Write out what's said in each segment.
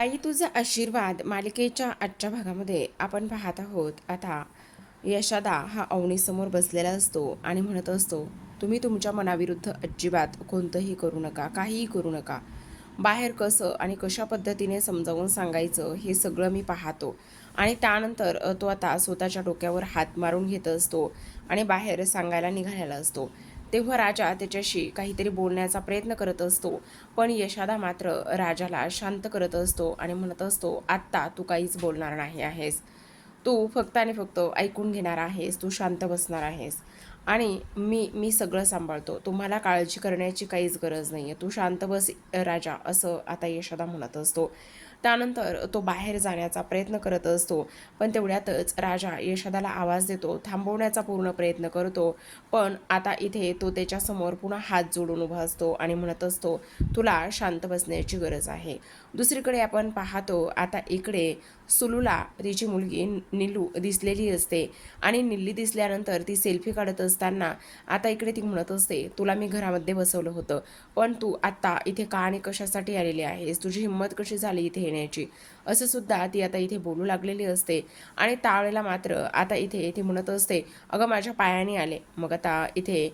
आई तुझा आशीर्वाद मालिकेच्या आजच्या भागामध्ये आपण पाहत आहोत. आता यशादा हा अवनीसमोर बसलेला असतो आणि म्हणत असतो, तुम्ही तुमच्या मनाविरुद्ध अजिबात कोणतंही करू नका, काहीही करू नका. बाहेर कसं आणि कशा पद्धतीने समजावून सांगायचं हे सगळं मी पाहतो. आणि त्यानंतर तो आता स्वतःच्या डोक्यावर हात मारून घेत असतो आणि बाहेर सांगायला निघालेला असतो. तेव्हा राजा त्याच्याशी काहीतरी बोलण्याचा प्रयत्न करत असतो, पण यशादा मात्र राजाला शांत करत असतो आणि म्हणत असतो, आत्ता तू काहीच बोलणार नाही आहेस. तू फक्त आणि फक्त ऐकून घेणार आहेस, तू शांत बसणार आहेस आणि मी सगळं सांभाळतो. तुम्हाला काळजी करण्याची काहीच गरज नाही आहे. तू शांत बस राजा, असं आता यशोदा म्हणत असतो. त्यानंतर तो बाहेर जाण्याचा प्रयत्न करत असतो, पण तेवढ्यातच राजा यशोदाला आवाज देतो, थांबवण्याचा पूर्ण प्रयत्न करतो. पण आता इथे तो त्याच्यासमोर पुन्हा हात जोडून उभा असतो आणि म्हणत असतो, तुला शांत बसण्याची गरज आहे. दुसरीकडे आपण पाहतो, आता इकडे सुलूला तिची मुलगी निलू दिसलेली असते आणि निल्ली दिसल्यानंतर ती सेल्फी काढत असताना आता इकडे ती म्हणत असते, तुला मी घरामध्ये बसवलं होतं, पण तू आत्ता इथे का आणि कशासाठी आलेली आहेस, तुझी हिंमत कशी झाली इथे येण्याची, असं सुद्धा ती आता इथे बोलू लागलेली असते. आणि त्यावेळेला मात्र आता इथे ती म्हणत असते, अगं माझ्या पायाने आले. मग आता इथे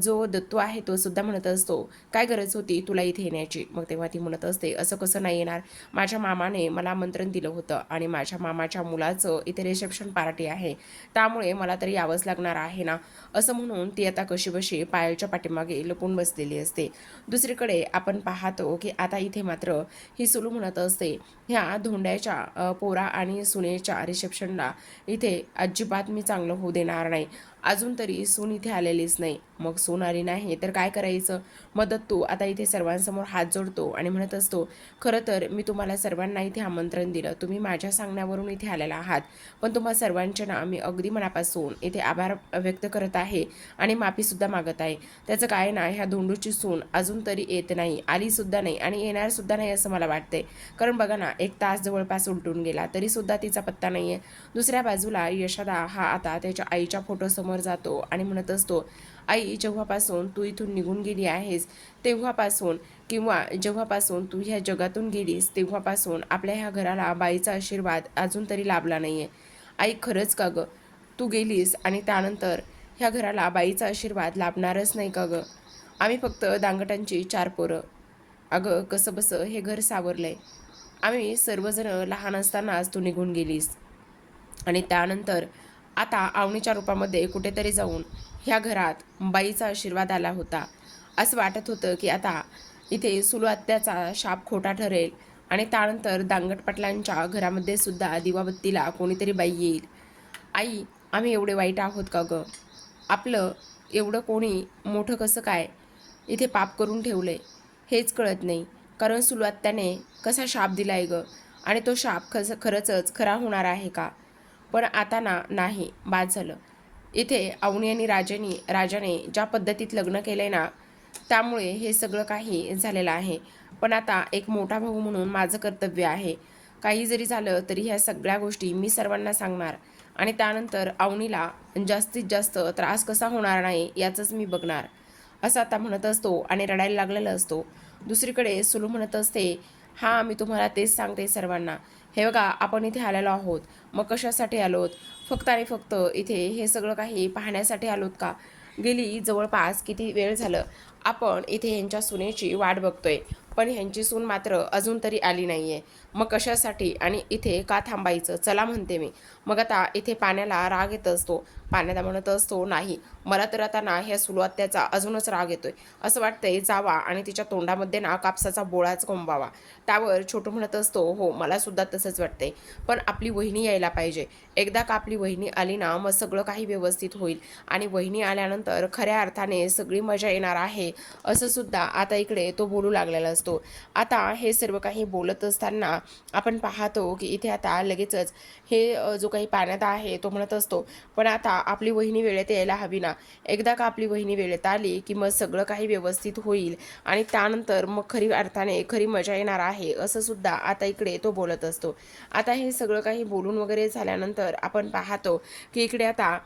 जो दत्तू आहे तो सुद्धा म्हणत असतो, काय गरज होती तुला इथे येण्याची. मग तेव्हा ती म्हणत असते, असं कसं नाही येणार, माझ्या मामाने मला आमंत्रण दिलं होतं आणि माझ्या मामाच्या मुलाचं इथे रिसेप्शन पार्टी आहे, त्यामुळे मला तरी यावंच लागणार आहे ना, असं म्हणून ती आता कशीबशी पायलच्या पाठीमागे लपून बसलेली असते. दुसरीकडे आपण पाहतो की आता इथे मात्र ही सुलू म्हणत असते, ह्या धोंड्याच्या पोरा आणि सुनेच्या रिसेप्शनला इथे अजिबात मी चांगलं होऊ देणार नाही. अजून तरी सून इथे आलेलीच नाही. मग सून आली नाही तर काय करायचं. मग दत्तू आता इथे सर्वांसमोर हात जोडतो आणि म्हणत असतो, खरं तर मी तुम्हाला सर्वांना इथे आमंत्रण दिलं, तुम्ही माझ्या सांगण्यावरून इथे आलेला आहात, पण तुम्हा सर्वांचे ना मी अगदी मनापासून इथे आभार व्यक्त करत आहे आणि माफीसुद्धा मागत आहे. त्याचं काय ना, ह्या धोंडूची सून अजून तरी येत नाही, आलीसुद्धा नाही आणि येणारसुद्धा नाही असं मला वाटते. कारण बघा ना, 1 तास जवळपास उलटून गेला तरीसुद्धा तिचा पत्ता नाही आहे. दुसऱ्या बाजूला यशोदा हा आता त्याच्या आईच्या फोटोसमोर जातो आणि म्हणत असतो, आई जेव्हापासून तू इथून निघून गेली आहेस तेव्हापासून, किंवा जेव्हापासून तू ह्या जगातून गेलीस तेव्हापासून आपल्या ह्या घराला बाईचा आशीर्वाद अजून तरी लाभला नाही आहे. आई खरंच का गं, तू गेलीस आणि त्यानंतर ह्या घराला बाईचा आशीर्वाद लाभणारच नाही का गं. आम्ही फक्त दांगटांची 4 पोरं. अगं कसं बसं हे घर सावरलंय. आम्ही सर्वजण लहान असतानाच तू निघून गेलीस आणि त्यानंतर आता आवणीच्या रूपामध्ये कुठेतरी जाऊन ह्या घरात बाईचा आशीर्वाद आला होता. असं वाटत होतं की आता इथे सुलू आत्याचा शाप खोटा ठरेल आणि त्यानंतर दांगट पाटलांच्या घरामध्ये सुद्धा दिवाबत्तीला कोणीतरी बाई येईल. आई आम्ही एवढे वाईट आहोत का गं. आपलं एवढं कोणी मोठं कसं काय इथे पाप करून ठेवलंय हेच कळत नाही. कारण सुलू आत्याने कसा शाप दिलाय गं, आणि तो शाप खरंच खरा होणार आहे का. पण आता ना नाही, बाद झालं. इथे अवनी आणि राजाने ज्या पद्धतीत लग्न केलं आहे ना, त्यामुळे हे सगळं काही झालेलं आहे. पण आता एक मोठा भाऊ म्हणून माझं कर्तव्य आहे, काही जरी झालं तरी ह्या सगळ्या गोष्टी मी सर्वांना सांगणार आणि त्यानंतर अवनीला जास्तीत जास्त त्रास कसा होणार नाही याचंच मी बघणार, असं आता म्हणत असतो आणि रडायला लागलेला असतो. दुसरीकडे सुलू म्हणत असते, हां मी तुम्हाला तेच सांगते सर्वांना, हे बघा आपण इथे आलेलो आहोत, मग कशासाठी आलोत, फक्त आणि फक्त इथे हे सगळं काही पाहण्यासाठी आलोत का. गेली जवळपास किती वेळ झालं आपण इथे ह्यांच्या सुनेची वाट बघतोय, पण ह्यांची सून मात्र अजून तरी आली नाही आहे. मग कशासाठी आणि इथे का थांबायचं, चला म्हणते मी. मग आता इथे पाण्याला राग येत असतो. पाण्याला म्हणत असतो, नाही मला तर आता ना ह्या सुलू आत्याचा अजूनच राग येतोय, असं वाटतंय जावा आणि तिच्या तोंडामध्ये ना कापसाचा बोळाच कोंबावा. त्यावर छोटू म्हणत असतो, हो मला सुद्धा तसंच वाटतंय, पण आपली वहिनी यायला पाहिजे. एकदा का आपली वहिनी आली ना मग सगळं काही व्यवस्थित होईल आणि वहिनी आल्यानंतर खऱ्या अर्थाने सगळी मजा येणार आहे, असं सुद्धा आता इकडे तो बोलू लागलेला असतो. आता हे सर्व काही बोलत असताना आपण पाहतो की इथे आता लगेचच हे जो काही पाण्यात आहे तो म्हणत असतो, पण आता आपली वहिनी वेळेत यायला हवी ना. एकदा का आपली वहिनी वेळेत आली की मग सगळं काही व्यवस्थित होईल आणि त्यानंतर मग खरी अर्थाने खरी मजा येणार आहे, असं सुद्धा आता इकडे तो बोलत असतो. आता हे सगळं काही बोलून वगैरे झाल्यानंतर आपण पाहतो की इकडे आता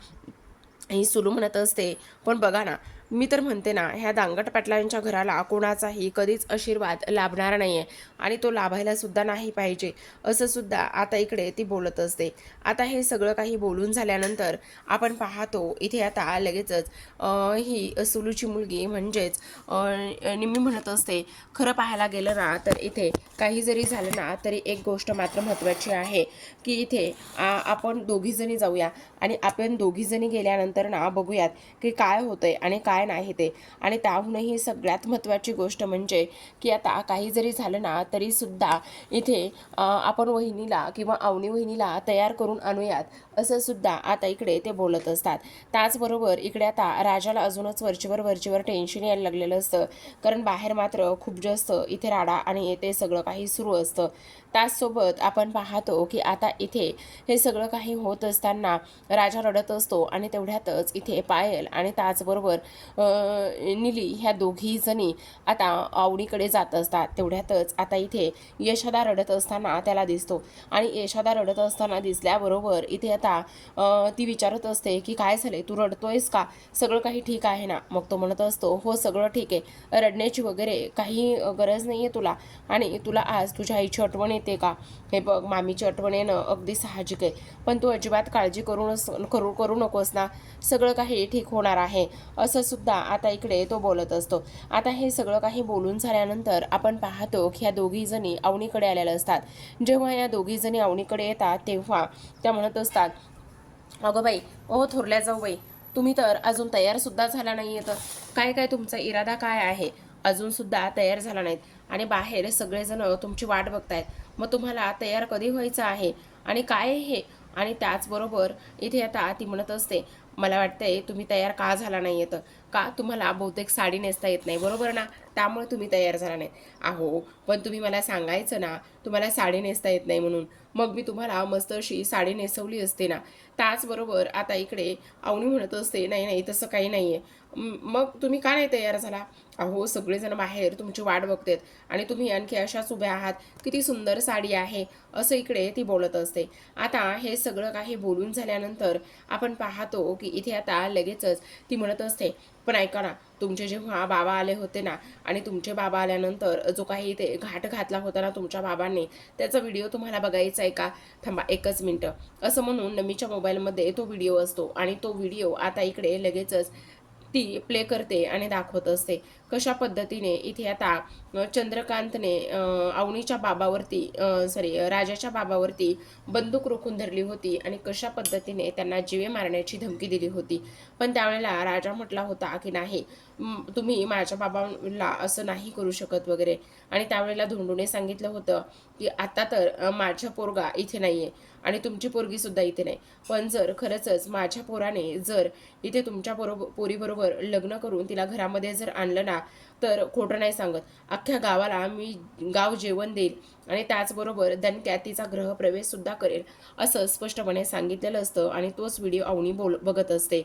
ही सुलू म्हणत असते, पण बघा ना, मी तर म्हणते ना, ह्या दांगट पाटलांच्या घराला कोणाचाही कधीच आशीर्वाद लाभणार नाही आहे आणि तो लाभायला सुद्धा नाही पाहिजे, असं सुद्धा आता इकडे ती बोलत असते. आता हे सगळं काही बोलून झाल्यानंतर आपण पाहतो इथे आता लगेचच ही सुलूची मुलगी म्हणजेच निम्मी म्हणत असते, खरं पाहायला गेलं ना तर इथे काही जरी झालं ना तरी एक गोष्ट मात्र महत्त्वाची आहे की इथे आपण दोघीजणी जाऊया आणि आपण दोघीजणी गेल्यानंतर ना बघूयात की काय होतंय आणि काय नाही ते. आणि त्याहूनही सगळ्यात महत्त्वाची गोष्ट म्हणजे की आता काही जरी झालं ना तरी सुद्धा इथे आपण वहिनीला किंवा अवनी वहिनीला तयार करून आणूयात असं सुद्धा आता इकडे ते बोलत असतात. त्याचबरोबर इकडे आता राजाला अजूनच वरचीवर टेन्शन यायला लागलेलं असतं, कारण बाहेर मात्र खूप जास्त इथे राडा आणि ते सगळं काही सुरू असतं. त्याचसोबत आपण पाहतो की आता इथे हे सगळं काही होत असताना राजा रडत असतो आणि तेवढ्यातच इथे पायल आणि त्याचबरोबर निली ह्या दोघी जणी आता आवडीकडे जात असतात. तेवढ्यातच आता इथे यशोदा रडत असताना त्याला दिसतो आणि यशोदा रडत असताना दिसल्याबरोबर इथे आता ती विचारत असते की काय झाले, तू रडतोयस का, सगळं काही ठीक आहे ना. मग तो म्हणत असतो हो सगळं ठीक आहे, रडण्याची वगैरे काही गरज नाही आहे तुला, आणि तुला आज तुझ्या आईची आठवण येते का, हे बघ मामीची आठवण येणं अगदी साहजिक आहे, पण तू अजिबात काळजी करू नकोस ना, सगळं काही ठीक होणार आहे, असं सुद्धा आता इकडे तो बोलत असतो. आता हे सगळं काही बोलून झाल्यानंतर आपण पाहतो की ह्या दोघी जणी अवनीकडे आलेल्या असतात. जेव्हा या दोघी जणी अवनीकडे येतात तेव्हा त्या म्हणत असतात, अगं बाई, ओ थोरल्या जाऊ बाई, तुम्ही तर अजून तयार सुद्धा झाला नाही तर काय काय तुमचा इरादा काय आहे, अजून सुद्धा तयार झाला नाहीत आणि बाहेर सगळेजण तुमची वाट बघतायत, मग तुम्हाला तयार कधी व्हायचं आहे आणि काय हे. आणि त्याचबरोबर इथे आता ती म्हणत असते, मला वाटतंय तुम्ही तयार का झाला नाही येतं, का तुम्हाला बहुतेक साडी नेसता येत नाही बरोबर ना, त्यामुळे तुम्ही तयार झाला नाही. अहो पण तुम्ही मला सांगायचं ना तुम्हाला साडी नेसता येत नाही म्हणून, मग मी तुम्हाला मस्त अशी साडी नेसवली असते ना. त्याचबरोबर आता इकडे अवनी म्हणत असते, नाही नाही तसं काही नाही आहे, मग तुम्ही का नाही तयार झाला. अहो सगळेजण बाहेर तुमची वाट बघतात आणि तुम्ही आणखी अशाच उभ्या आहात, किती सुंदर साडी आहे, असं इकडे ती बोलत असते. आता हे सगळं काही बोलून झाल्यानंतर आपण पाहतो की इथे आता लगेचच ती म्हणत असते, पण ऐका ना, तुमचे जेव्हा बाबा आले होते ना आणि तुमचे बाबा आल्यानंतर जो काही ते घाट घातला होता ना तुमच्या बाबांनी, त्याचा व्हिडिओ तुम्हाला बघायचा आहे का, थांबा एकच मिनटं, असं म्हणून नमीच्या मोबाईलमध्ये तो व्हिडिओ असतो आणि तो व्हिडिओ आता इकडे लगेचच ती प्ले करते आणि दाखवत असते कशा पद्धतीने इथे आता चंद्रकांतने अवनीच्या बाबावरती राजाच्या बाबावरती बंदूक रोखून धरली होती आणि कशा पद्धतीने त्यांना जीवे मारण्याची धमकी दिली होती. पण त्यावेळेला राजा म्हटला होता की नाही, तुम्ही माझ्या बाबाला असं नाही करू शकत वगैरे. आणि त्यावेळेला धोंडूने सांगितलं होतं की आता तर माझ्या पोरगा इथे नाही आहे आणि तुमची पोरगी सुद्धा इथे नाही, पण जर खरंच माझ्या पोराने जर इथे तुमच्या पोरीबरोबर लग्न करून तिला घरामध्ये जर आणलं ना, तर खोटं नाही सांगत, अख्ख्या गावाला मी गाव जेवण देईल आणि त्याचबरोबर दणक्यात तिचा गृहप्रवेश सुद्धा करेल, असं स्पष्टपणे सांगितलेलं असतं. आणि तोच व्हिडिओ अवनी बघत असते.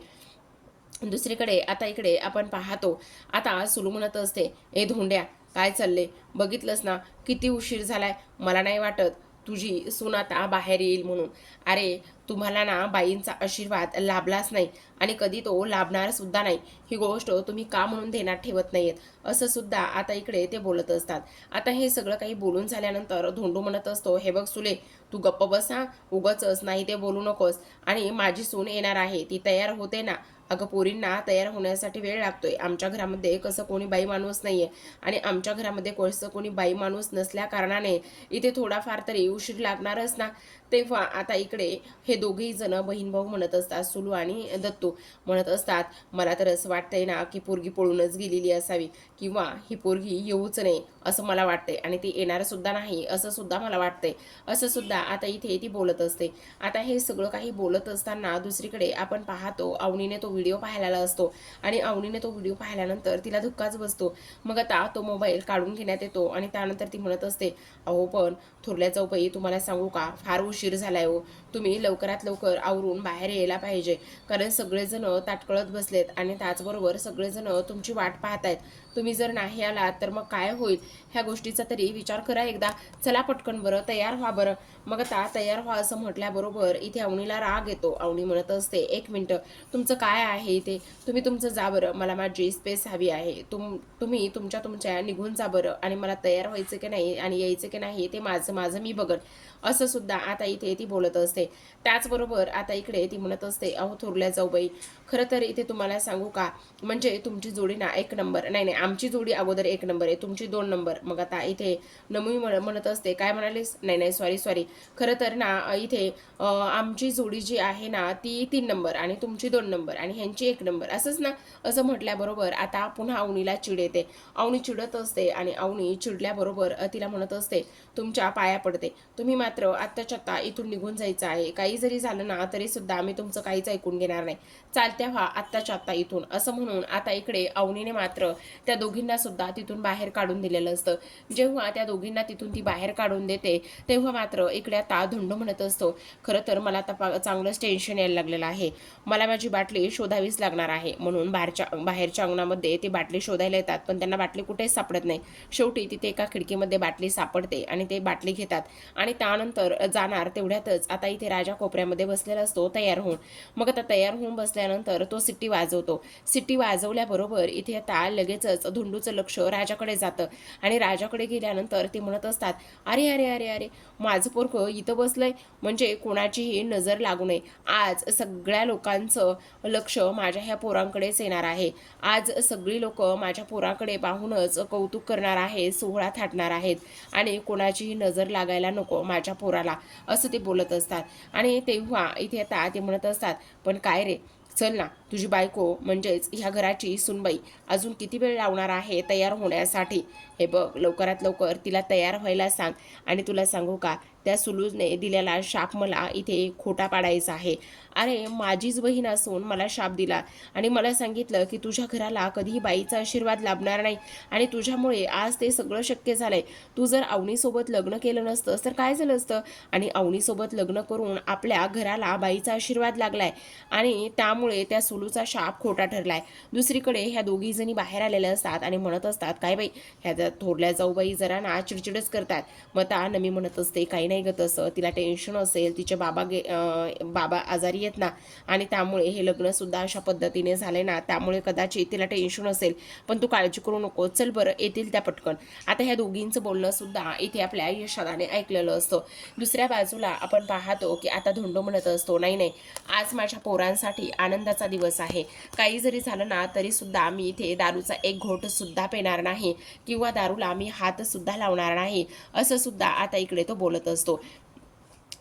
दुसरीकडे आता इकडे आपण पाहतो आता सुलू म्हणत असते, ए धोंड्या काय चालले, बघितलंस ना किती उशीर झालाय, मला नाही वाटत तुझी सून आता बाहेर येईल म्हणून. अरे तुम्हाला ना बाईंचा आशीर्वाद लाभलाच नाही आणि कधी तो लाभणार सुद्धा नाही, ही गोष्ट तुम्ही का म्हणून ध्यानात ठेवत नाहीयेत, असं सुद्धा आता इकडे ते बोलत असतात. आता हे सगळं काही बोलून झाल्यानंतर धोंडू म्हणत असतो, हे बघ सुले, तू गप्प बस हा, उगाचच नाही ते बोलू नकोस, आणि माझी सून येणार आहे ती तयार होते ना. अगं पोरींना तयार होण्यासाठी वेळ लागतोय, आमच्या घरामध्ये कसं कोणी बाई माणूस नाहीये आणि आमच्या घरामध्ये कसं कोणी बाई माणूस नसल्या कारणाने इथे थोडाफार तरी उशीर लागणारच ना. तेव्हा आता इकडे हे दोघेही जण बहीण भाऊ म्हणत असतात, सुलू आणि दत्तू म्हणत असतात, मला तर असं वाटतंय ना की पोरगी पळूनच गेलेली असावी किंवा ही पोरगी येऊच नाही असं मला वाटतंय आणि ती येणार सुद्धा नाही असं सुद्धा मला वाटतंय, असं सुद्धा आता इथे ती बोलत असते. आता हे सगळं काही बोलत असताना दुसरीकडे आपण पाहतो अवनीने तो व्हिडिओ पाहिलेला असतो आणि अवनीने तो व्हिडिओ पाहिल्यानंतर तिला धक्काच बसतो. मग आता तो मोबाईल काढून घेण्यात येतो आणि त्यानंतर ती म्हणत असते, अहो पण थोरल्या जाऊबाई तुम्हाला सांगू का, फार उशीर झालाय हो, तुम्ही लवकरात लवकर आवरून बाहेर यायला पाहिजे, कारण सगळेजण ताटकळत बसलेत आणि त्याचबरोबर सगळेजण तुमची वाट पाहतायत, तुम्ही जर नाही आलात तर मग काय होईल ह्या गोष्टीचा तरी विचार करा एकदा. चला पटकन बरं तयार व्हा बरं. मग आता तयार व्हा असं म्हटल्याबरोबर इथे अवनीला राग येतो. अवनी म्हणत असते, एक मिनिट, तुमचं काय आहे इथे, तुम्ही तुमचं जा बरं, मला माझी स्पेस हवी आहे. तुम्ही तुमच्या निघून जा बरं, आणि मला तयार व्हायचं की नाही आणि यायचं की नाही ते माझं माझं मी बघन, असं सुद्धा आता इथे ती बोलत असते. त्याचबरोबर आता इकडे ती म्हणत असते, अहो थोरल्या जाऊबाई, खरं तर इथे तुम्हाला सांगू का, म्हणजे तुमची जोडी ना एक नंबर, नाही नाही आमची जोडी अगोदर एक नंबर आहे, तुमची 2 नंबर. मग आता इथे नमू म्हणत असते, काय म्हणालीस, नाही नाही सॉरी, खरं तर ना इथे आमची जोडी जी आहे ना ती 3 नंबर आणि तुमची 2 नंबर आणि ह्यांची 1 नंबर, असंच ना. असं म्हटल्याबरोबर आता पुन्हा अवनीला चिड येते. अवनी चिडत असते आणि अवनी चिडल्याबरोबर तिला म्हणत असते, तुमच्या पाया पडते, तुम्ही मात्र आत्ताच्या आत्ता इथून निघून जायचं आहे. काही जरी झालं ना तरी सुद्धा आम्ही तुमचं काहीच ऐकून घेणार नाही. चालत्या व्हा आत्ताच्या आत्ता इथून, असं म्हणून आता इकडे अवनीने मात्र त्या दोघींना सुद्धा तिथून बाहेर काढून दिलेलं असतं. जेव्हा त्या दोघींना तिथून ती बाहेर काढून देते तेव्हा मात्र इकडे आता धुंड म्हणत असतो, खरं तर मला आता चांगलंच टेन्शन यायला लागलेलं आहे. मला माझी बाटली शोधावीच लागणार आहे. म्हणून बाहेरच्या अंगणामध्ये ती बाटली शोधायला येतात, पण त्यांना बाटली कुठेच सापडत नाही. शेवटी तिथे एका खिडकीमध्ये बाटली सापडते आणि ते बाटली घेतात आणि त्यानंतर जाणार तेवढ्यातच आता इथे राजा कोपऱ्यामध्ये बसलेला असतो तयार होऊन. मग आता तयार होऊन बसल्यानंतर तो सिट्टी वाजवतो. सिट्टी वाजवल्याबरोबर इथे आता लगेचच धुंडूचं लक्ष राजाकडे जातं आणि राजाकडे गेल्यानंतर ते म्हणत असतात, अरे अरे अरे अरे, माझं पोरगं इथं बसलंय, म्हणजे कोणाचीही नजर लागू नये. आज सगळ्या लोकांचं लक्ष माझ्या ह्या पोरांकडेच येणार आहे. आज सगळी लोक माझ्या पोराकडे पाहूनच कौतुक करणार आहे, सोहळा थाटणार आहेत आणि कोणाचीही नजर लागायला नको माझ्या पोराला, असं ते बोलत असतात. आणि तेव्हा इथे आता ते म्हणत असतात, पण काय रे, चल ना, तुझी बायको म्हणजेच ह्या घराची सुनबाई अजून किती वेळ लावणार आहे तयार होण्यासाठी, हे बघ लवकरात लवकर तिला तयार व्हायला सांग. आणि तुला सांगू का, त्या सुलूजने दिलेला शाप मला इथे खोटा पाडायचा आहे. अरे माझीच बहीण असून मला शाप दिला आणि मला सांगितलं की तुझ्या घराला कधीही बाईचा आशीर्वाद लाभणार नाही आणि तुझ्यामुळे आज ते सगळं शक्य झालंय. तू जर अवनीसोबत लग्न केलं नसतंस तर काय झालं असतं, आणि अवनीसोबत लग्न करून आपल्या घराला बाईचा आशीर्वाद लागलाय आणि त्यामुळे त्या सुलूचा शाप खोटा ठरलाय. दुसरीकडे ह्या दोघी जणी बाहेर आलेल्या असतात आणि म्हणत असतात, काय बाई ह्या थोरल्या जाऊबाई जरा ना चिडचिडच करतात. मग त्या नमी म्हणत असते, काही नाही ग तसं, तिला टेन्शन असेल, तिचे बाबा आजारी आहेत ना आणि त्यामुळे हे लग्न सुद्धा अशा पद्धतीने झाले ना, त्यामुळे कदाचित तिला टेन्शन असेल, पण तू काळजी करू नको, चल बरं येतील त्या पटकन. आता ह्या दोघींचं बोलणं सुद्धा इथे आपल्या यशोदाने ऐकलेलं असतं. दुसऱ्या बाजूला आपण पाहतो की आता धोंडो म्हणत असतो, नाही नाही, आज माझ्या पोरांसाठी आनंदाचा दिवस आहे. काही जरी झालं ना तरी सुद्धा मी इथे दारूचा एक घोट सुद्धा पेणार नाही किंवा दारूला मी हात सुद्धा लावणार नाही, असं सुद्धा आता इकडे तो बोलत असतो.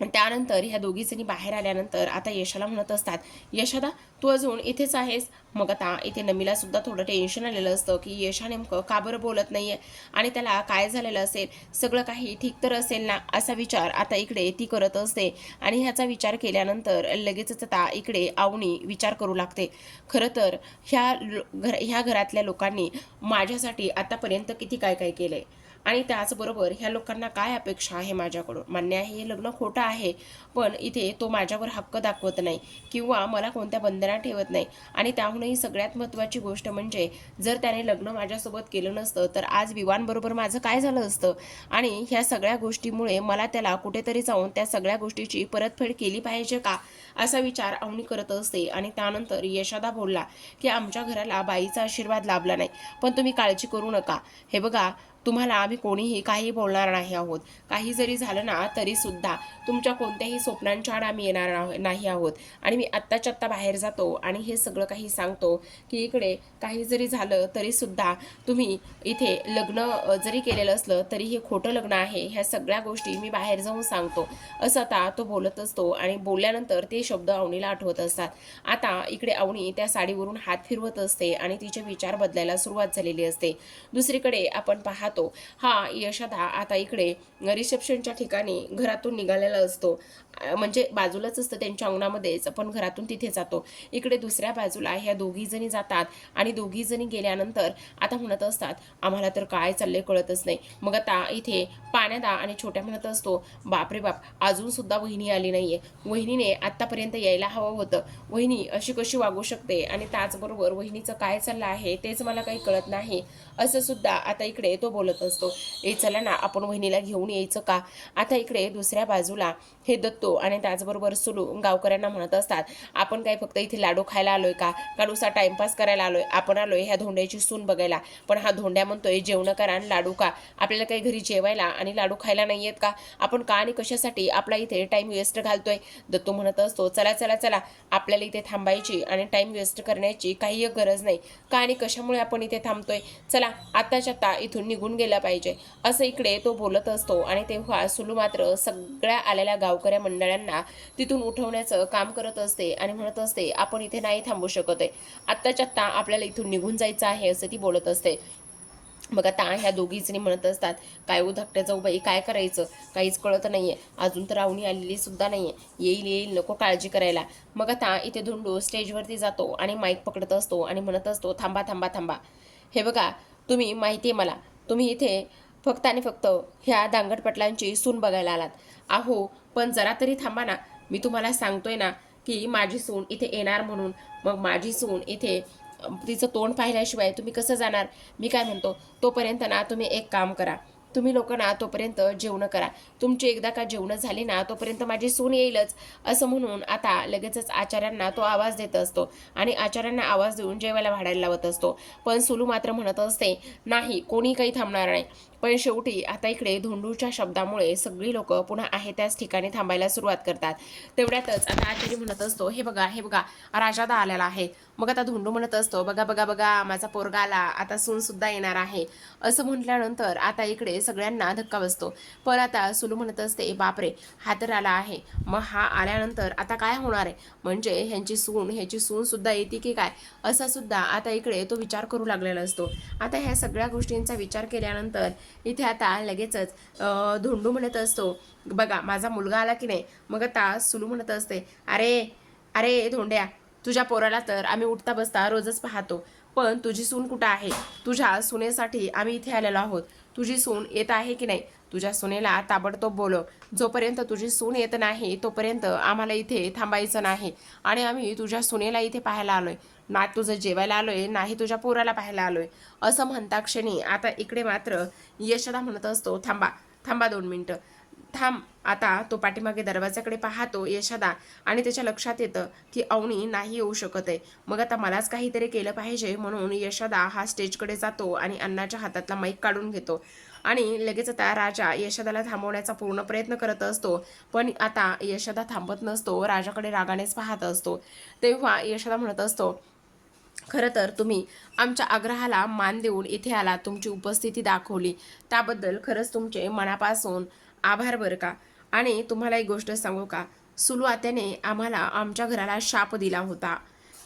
त्यानंतर ह्या दोघी जणी बाहेर आल्यानंतर आता यशाला म्हणत असतात, यशोदा तू अजून इथेच आहेस. मग आता इथे नमीला सुद्धा थोडं टेन्शन आलेलं असतं की यशा नेमकं का बरं बोलत नाहीये आणि त्याला काय झालेलं असेल, सगळं काही ठीक तर असेल ना, असा विचार आता इकडे ती करत असते. आणि ह्याचा विचार केल्यानंतर लगेचच आता इकडे अवनी विचार करू लागते, खरं तर ह्या घरातल्या लोकांनी माझ्यासाठी आतापर्यंत किती काय काय केलंय आणि त्याचबरोबर ह्या लोकांना काय अपेक्षा आहे माझ्याकडून. मान्य आहे हे लग्न खोटं आहे, पण इथे तो माझ्यावर हक्क दाखवत नाही किंवा मला कोणत्या बंधनात ठेवत नाही. आणि त्याहूनही सगळ्यात महत्त्वाची गोष्ट म्हणजे जर त्याने लग्न माझ्यासोबत केलं नसतं तर आज विवांबरोबर माझं काय झालं असतं. आणि ह्या सगळ्या गोष्टीमुळे मला त्याला कुठेतरी जाऊन त्या सगळ्या गोष्टीची परतफेड केली पाहिजे का, असा विचार अवनी करत असते. आणि त्यानंतर यशोदा बोलला की आमच्या घराला बाईचा आशीर्वाद लाभला नाही, पण तुम्ही काळजी करू नका. हे बघा, तुम्हाला आम्ही कोणीही काही बोलणार नाही आहोत. काही जरी झालं ना तरी सुद्धा तुमच्या कोणत्याही स्वप्नांच्या आड आम्ही येणार नाही आहोत. आणि मी आत्ताच्या आत्ता बाहेर जातो आणि हे सगळं काही सांगतो की इकडे काही जरी झालं तरी सुद्धा तुम्ही इथे लग्न जरी केलेलं असलं तरी हे खोटं लग्न आहे, ह्या सगळ्या गोष्टी मी बाहेर जाऊन सांगतो, असं आता तो बोलत असतो. आणि बोलल्यानंतर ते शब्द अवनीला आठवत असतात. आता इकडे अवनी त्या साडीवरून हात फिरवत असते आणि तिचे विचार बदलायला सुरुवात झालेली असते. दुसरीकडे आपण पाहतो पाहतो हा यशोदा आता इकडे रिसेप्शनच्या ठिकाणी घरातून निघालेला असतो. म्हणजे बाजूलाच असतं त्यांच्या अंगणामध्येच, पण घरातून तिथे जातो. इकडे दुसऱ्या बाजूला ह्या दोघी जणी जातात आणि दोघी जणी गेल्यानंतर आता म्हणत असतात आम्हाला तर काय चाललंय कळतच नाही. मग आता इथे पाण्यादा आणि छोट्या म्हणत असतो बापरे बाप, अजून सुद्धा वहिनी आली नाहीये. वहिनीने आतापर्यंत यायला हवं होतं. वहिनी अशी कशी वागू शकते आणि त्याचबरोबर वहिनीचं काय चाललं आहे तेच मला काही कळत नाही, असं सुद्धा आता इकडे तो बोलत असतो. चला ना आपण वहिनीला घेऊन यायचं का. आता इकडे दुसऱ्या बाजूला हे दत्तो आणि त्याचबरोबर सुलू गावकऱ्यांना म्हणत असतात आपण काय फक्त इथे लाडू खायला आलोय का नुसता टाइमपास करायला आलोय. आपण आलोय ह्या धोंड्याची सून बघायला, पण हा धोंड्या म्हणतोय जेवण करा आणि लाडू का. आपल्याला काही घरी जेवायला आणि लाडू खायला नाहीयेत का. आपण का आणि कशासाठी आपला इथे टाइम वेस्ट घालतोय. दत्तू म्हणत असतो चला चला चला, आपल्याला इथे थांबायची आणि टाइम वेस्ट करण्याची काही गरज नाही. का आणि कशामुळे आपण इथे थांबतोय. चला आत्ताच्या आत्ता इथून निघून गेला पाहिजे, असं इकडे तो बोलत असतो. आणि तेव्हा सुलू मात्र सगळ्या आलेल्या गावकऱ्या मंडळांना तिथून उठवण्याचं काम करत असते आणि म्हणत असते आपण इथे नाही थांबू शकत आहे. आत्ताच्या आत्ता आपल्याला इथून निघून जायचं आहे, असं ती बोलत असते. मग आता ह्या दोघी जणी म्हणत असतात काय धाकट्या जाऊ बाई, काय करायचं काहीच कळत नाहीये. अजून तर आवणी आलेली सुद्धा नाहीये. येईल येईल, नको काळजी करायला. मग आता इथे धोंडू स्टेजवरती जातो आणि माईक पकडत असतो आणि म्हणत असतो थांबा थांबा थांबा. हे बघा, तुम्ही माहिती आहे मला, तुम्ही इथे फक्त आणि फक्त ह्या दांगट पटलांची सून बघायला आलात. अहो पण जरा तरी थांबा ना. मी तुम्हाला सांगतोय ना की माझी सून इथे येणार म्हणून. मग माझी सून इथे तिचं तोंड पाहिल्याशिवाय तुम्ही कसं जाणार. मी काय म्हणतो तोपर्यंत ना तुम्ही एक काम करा, तुम्ही लोक ना तोपर्यंत जेवण करा. तुमची एकदा का जेवण झाली ना तोपर्यंत माझी सून येईलच, असं म्हणून आता लगेचच आचार्यांना तो आवाज देत असतो आणि आचार्यांना आवाज देऊन जेवायला वाढायला लावत असतो. पण सुलू मात्र म्हणत असते नाही, कोणी काही थांबणार नाही. पण शेवटी आता इकडे धोंडूच्या शब्दामुळे सगळी लोक पुन्हा आहे त्याच ठिकाणी थांबायला सुरुवात करतात. तेवढ्यातच आता आचार्य म्हणत असतो हे बघा हे बघा, राजादा आलेला आहे. मग आता धोंडू म्हणत असतो बघा बघा बघा, माझा पोरगा आला, आता सून सुद्धा येणार आहे, असं म्हटल्यानंतर आता इकडे सगळ्यांना धक्का बसतो. पण आता सुलू म्हणत असते बापरे, हा तर आला आहे. मग हा आल्यानंतर आता काय होणार आहे, म्हणजे ह्याची सून सुद्धा येते की काय, असा सुद्धा आता इकडे तो विचार करू लागलेला असतो. आता ह्या सगळ्या गोष्टींचा विचार केल्यानंतर इथे आता लगेचच धोंडू म्हणत असतो बघा माझा मुलगा आला की नाही. मग आता सुलू म्हणत असते अरे अरे धोंड्या, तुझ्या पोराला तर आम्ही उठता बसता रोजच पाहतो, पण तुझी सून कुठं आहे. तुझ्या सुनेसाठी आम्ही इथे आलेलो आहोत. तुझी सून येत आहे की नाही. तुझ्या सुनेला ताबडतोब बोलव. जोपर्यंत तुझी सून येत नाही तोपर्यंत आम्हाला इथे थांबायचं नाही आणि आम्ही तुझ्या सुनेला इथे पाहायला आलोय, ना तुझं जेवायला आलोय नाही तुझ्या पोराला पाहायला आलोय, असं म्हणता क्षणी आता इकडे मात्र यशोदा म्हणत असतो थांबा थांबा 2 मिनिटं थांब. आता तो पाठीमागे दरवाजाकडे पाहतो यशोदा आणि त्याच्या लक्षात येतं की अवनी नाही येऊ शकत आहे. मग आता मलाच काहीतरी केलं पाहिजे म्हणून यशोदा हा स्टेजकडे जातो आणि अण्णाच्या हातातला माईक काढून घेतो आणि लगेच आता राजा यशोदाला थांबवण्याचा पूर्ण प्रयत्न करत असतो. पण आता यशोदा थांबत नसतो, राजाकडे रागानेच पाहत असतो. तेव्हा यशोदा म्हणत असतो खरं तर तुम्ही आमच्या आग्रहाला मान देऊन इथे आला, तुमची उपस्थिती दाखवली, त्याबद्दल खरंच तुमचे मनापासून आभार बरं का. आणि तुम्हाला एक गोष्ट सांगू का, सुलू आत्याने आम्हाला आमच्या घराला शाप दिला होता.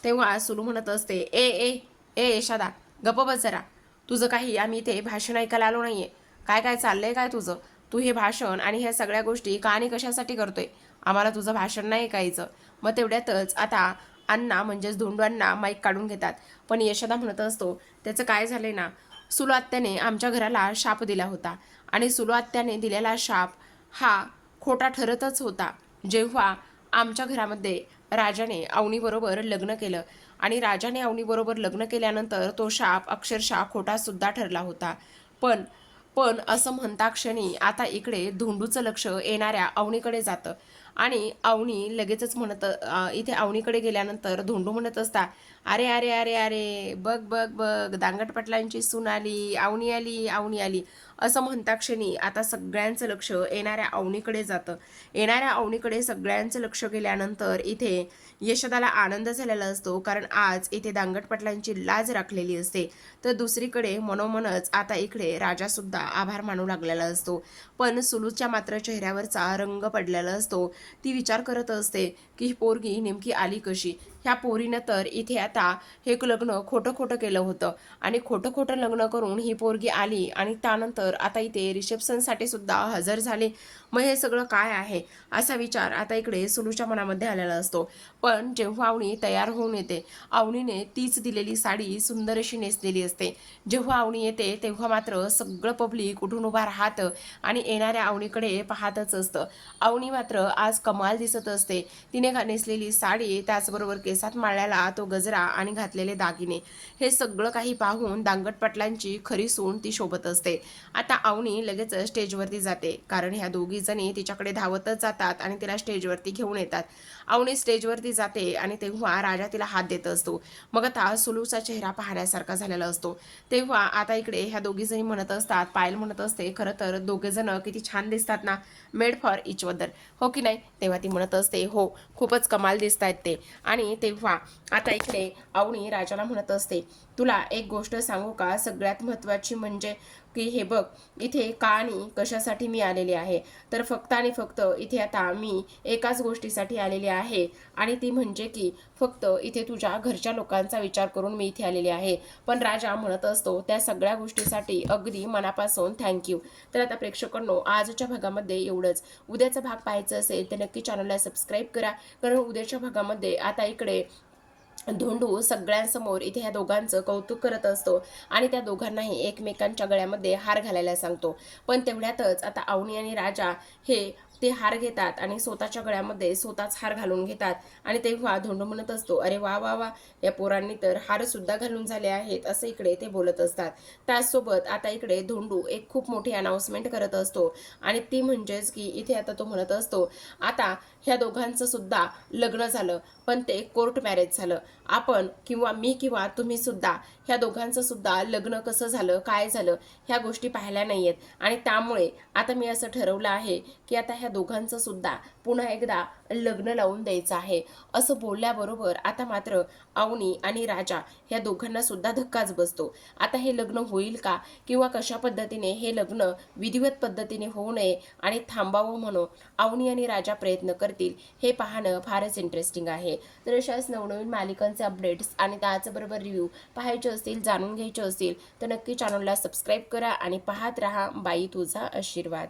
तेव्हा सुलू म्हणत असते ए ए ए यशोदा गप्प बस जरा, तुझं काही आम्ही इथे भाषण ऐकायला आलो नाहीये. काय काय चाललंय काय तुझं. तू हे भाषण आणि ह्या सगळ्या गोष्टी का आणि कशासाठी करतोय. आम्हाला तुझं भाषण नाही ऐकायचं. मग तेवढ्यातच आता अण्णा म्हणजेच धोंडू अण्णा माईक काढून घेतात. पण यशोदा म्हणत असतो त्याचं काय झालंय ना, सुलू आत्याने आमच्या घराला शाप दिला होता आणि सुलू आत्याने दिलेला शाप हा खोटा ठरतच होता. जेव्हा आमच्या घरामध्ये राजाने अवनीबरोबर लग्न केलं आणि राजाने अवनीबरोबर लग्न केल्यानंतर तो शाप अक्षरशः खोटा सुद्धा ठरला होता. पण पण असं म्हणता क्षणी आता इकडे धोंडूचं लक्ष येणाऱ्या अवनीकडे जातं आणि अवनी लगेचच म्हणत इथे अवनीकडे गेल्यानंतर धोंडू म्हणत असता अरे अरे अरे अरे बघ बघ बघ, दांगट पाटलांची सून आली, अवनी आली अवनी आली, असं म्हणता क्षणी आता सगळ्यांचं लक्ष येणाऱ्या अवनीकडे जातं. येणाऱ्या अवनीकडे सगळ्यांचं लक्ष गेल्यानंतर इथे यशोदाला आनंद झालेला असतो, कारण आज इथे दांगट पाटलांची लाज राखलेली असते. तर दुसरीकडे मनोमनच आता इकडे राजासुद्धा आभार मानू लागलेला असतो. पण सुलूच्या मात्र चेहऱ्यावरचा रंग पडलेला असतो ती विचार करत असते की ही पोरगी नेमकी आली कशी. ह्या पोरीनं तर इथे आता हे लग्न खोटं खोटं केलं होतं आणि खोटं खोटं लग्न करून ही पोरगी आली आणि त्यानंतर आता इथे रिसेप्शनसाठी सुद्धा हजर झाले. मग हे सगळं काय आहे असा विचार आता इकडे सुलूच्या मनामध्ये आलेला असतो. पण जेव्हा अवनी तयार होऊन येते, अवनीने तीच दिलेली साडी सुंदर अशी नेसलेली असते. जेव्हा अवनी येते तेव्हा मात्र सगळं पब्लिक उठून उभा राहतं आणि येणाऱ्या अवनीकडे पाहतच असतं. अवनी मात्र आज कमाल दिसत असते. तिने नेसलेली साडी, त्याचबरोबर केसात माळ्याला तो गजरा आणि घातलेले दागिने, हे सगळं काही पाहून दांगट पाटलांची खरी सून ती शोभत असते. आता अवनी लगेच स्टेजवरती जाते, कारण ह्या दोघी जणी तिच्याकडे धावतच जातात आणि तिला स्टेजवरती घेऊन येतात. अवनी स्टेजवरती जाते आणि तेव्हा राजा तिला हात देत असतो. मग आता सुलूचा चेहरा पाहण्यासारखा झालेला असतो. तेव्हा आता इकडे ह्या दोघी जणी म्हणत असतात, पायल म्हणत असते, खरं तर दोघे जण किती छान दिसतात ना, मेड फॉर इच अदर, हो की नाही. तेव्हा ती म्हणत असते, हो खूपच कमाल दिसत आहेत ते. आणि तेव्हा आता इकडे अवनी राजाला म्हणत असते, तुला एक गोष्ट सांगू का, सगळ्यात महत्त्वाची म्हणजे की हे बघ, इथे का आणि कशासाठी मी आलेले आहे, तर फक्त आणि फक्त इथे आता मी एकाच गोष्टीसाठी आलेले आहे आणि ती म्हणजे की फक्त इथे तुझ्या घरच्या लोकांचा विचार करून मी इथे आलेले आहे. पण राजा म्हणत असतो, त्या सगळ्या गोष्टीसाठी अगदी मनापासून थँक्यू. तर आता प्रेक्षकांनो, आजच्या भागामध्ये एवढंच. उद्याचा भाग पाहायचा असेल तर नक्की चॅनलला सबस्क्राईब करा, कारण उद्याच्या भागामध्ये आता इकडे धोंडू सगळ्यांसमोर इथे ह्या दोघांचं कौतुक करत असतो आणि त्या दोघांनाही एकमेकांच्या गळ्यामध्ये हार घालायला सांगतो. पण तेवढ्यातच आता अवनी आणि राजा हे ते हार घेतात आणि स्वतःच्या गळ्यामध्ये स्वतःच हार घालून घेतात. आणि तेव्हा धोंडू म्हणत असतो, अरे वा वा वा, या पोरांनी तर हार सुद्धा घालून झाले आहेत, असं इकडे ते बोलत असतात. त्याचसोबत आता इकडे धोंडू एक खूप मोठी अनाउन्समेंट करत असतो आणि ती म्हणजेच की इथे आता तो म्हणत असतो, आता ह्या दोघांचं सुद्धा लग्न झालं, पण ते कोर्ट मॅरेज झालं. आपण किंवा मी किंवा तुम्ही सुद्धा ह्या दोघांचं सुद्धा लग्न कसं झालं, काय झालं, ह्या गोष्टी पाहिल्या नाहीयेत. आणि त्यामुळे आता मी असं ठरवलं आहे की आता ह्या दोघांचं सुद्धा पुन्हा एकदा लग्न लावून द्यायचं आहे. असं बोलल्याबरोबर आता मात्र अवनी आणि राजा ह्या दोघांना सुद्धा धक्काच बसतो. आता हे लग्न होईल का, किंवा कशा पद्धतीने हे लग्न विधिवत पद्धतीने होऊ नये आणि थांबावं म्हणून अवनी आणि राजा प्रयत्न करतील, हे पाहणं फारच इंटरेस्टिंग आहे. तर अशाच नवनवीन मालिकांचे अपडेट्स आणि त्याचबरोबर रिव्ह्यू पाहायचे असतील, जाणून घ्यायचे असतील तर नक्की चॅनलला सबस्क्राईब करा आणि पाहत रहा बाई तुझा आशीर्वाद.